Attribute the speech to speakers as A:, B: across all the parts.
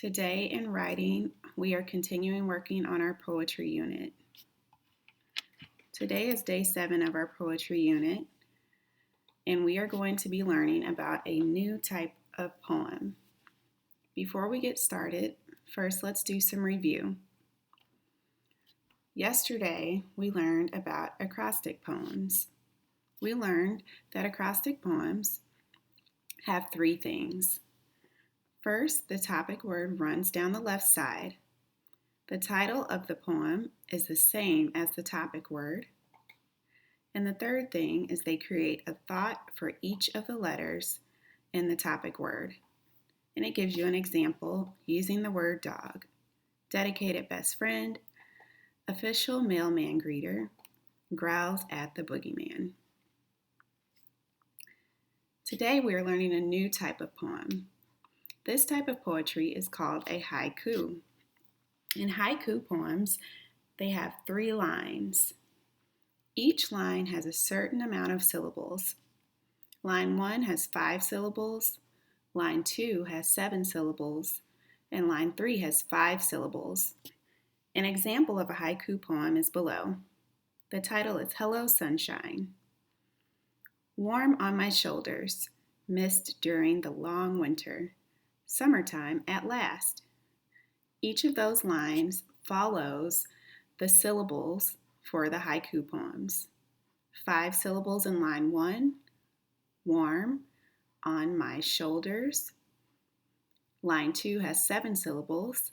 A: Today in writing, we are continuing working on our poetry unit. Today is day 7 of our poetry unit, and we are going to be learning about a new type of poem. Before we get started, first let's do some review. Yesterday, we learned about acrostic poems. We learned that acrostic poems have 3 things. First, the topic word runs down the left side. The title of the poem is the same as the topic word. And the third thing is they create a thought for each of the letters in the topic word. And it gives you an example using the word dog, dedicated best friend, official mailman greeter, growls at the boogeyman. Today we are learning a new type of poem. This type of poetry is called a haiku. In haiku poems, they have 3 lines. Each line has a certain amount of syllables. Line 1 has 5 syllables, line 2 has 7 syllables, and line 3 has 5 syllables. An example of a haiku poem is below. The title is Hello Sunshine. Warm on my shoulders, mist during the long winter, summertime at last. Each of those lines follows the syllables for the haiku poems. 5 syllables in line 1, warm, on my shoulders. Line 2 has 7 syllables,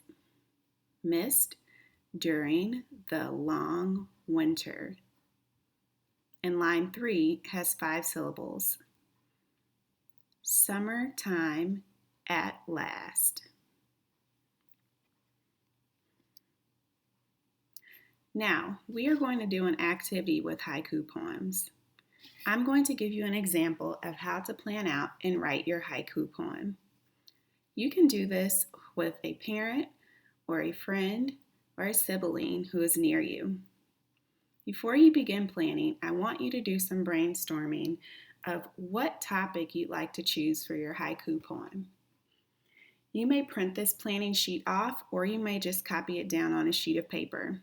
A: mist, during the long winter. And line 3 has 5 syllables, summertime at last. Now, we are going to do an activity with haiku poems. I'm going to give you an example of how to plan out and write your haiku poem. You can do this with a parent or a friend or a sibling who is near you. Before you begin planning, I want you to do some brainstorming of what topic you'd like to choose for your haiku poem. You may print this planning sheet off, or you may just copy it down on a sheet of paper.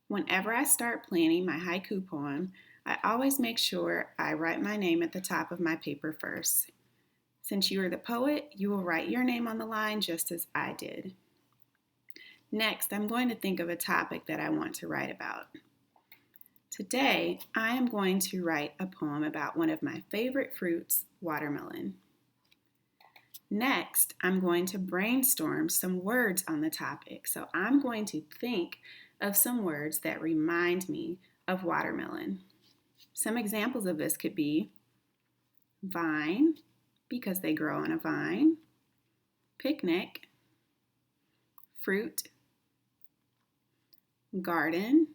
A: Whenever I start planning my haiku poem, I always make sure I write my name at the top of my paper first. Since you are the poet, you will write your name on the line just as I did. Next, I'm going to think of a topic that I want to write about. Today, I am going to write a poem about one of my favorite fruits, watermelon. Next, I'm going to brainstorm some words on the topic. So I'm going to think of some words that remind me of watermelon. Some examples of this could be vine, because they grow on a vine, picnic, fruit, garden,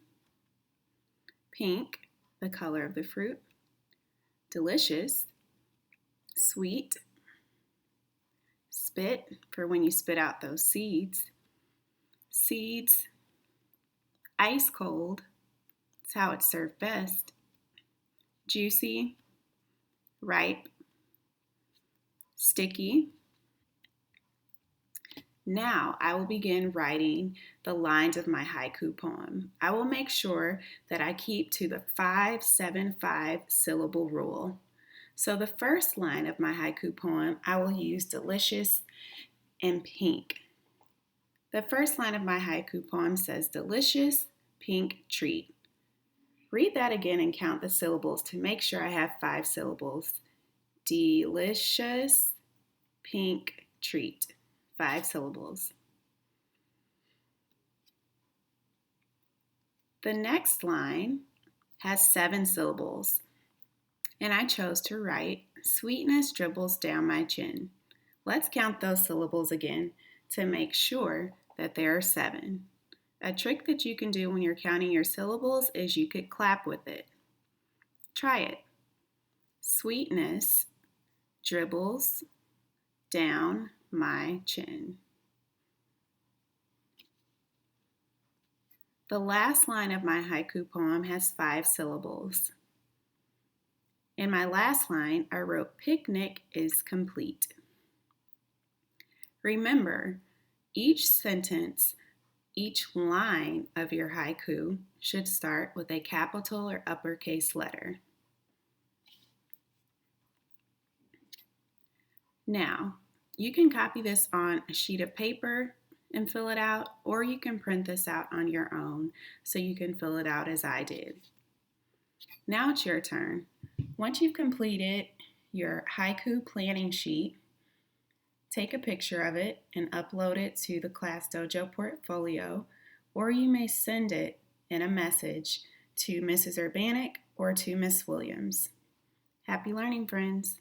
A: pink, the color of the fruit, delicious, sweet, spit, for when you spit out those seeds, seeds, ice cold, it's how it's served best, juicy, ripe, sticky. Now I will begin writing the lines of my haiku poem. I will make sure that I keep to the 5-7-5 syllable rule. So the first line of my haiku poem, I will use delicious and pink. The first line of my haiku poem says delicious pink treat. Read that again and count the syllables to make sure I have 5 syllables. Delicious pink treat. 5 syllables. The next line has 7 syllables, and I chose to write sweetness dribbles down my chin. Let's count those syllables again to make sure that there are 7. A trick that you can do when you're counting your syllables is you could clap with it. Try it. Sweetness dribbles down my chin. The last line of my haiku poem has 5 syllables. In my last line, I wrote picnic is complete. Remember, each sentence, each line of your haiku should start with a capital or uppercase letter. Now, you can copy this on a sheet of paper and fill it out, or you can print this out on your own so you can fill it out as I did. Now it's your turn. Once you've completed your haiku planning sheet, take a picture of it and upload it to the Class Dojo portfolio, or you may send it in a message to Mrs. Urbanik or to Miss Williams. Happy learning, friends!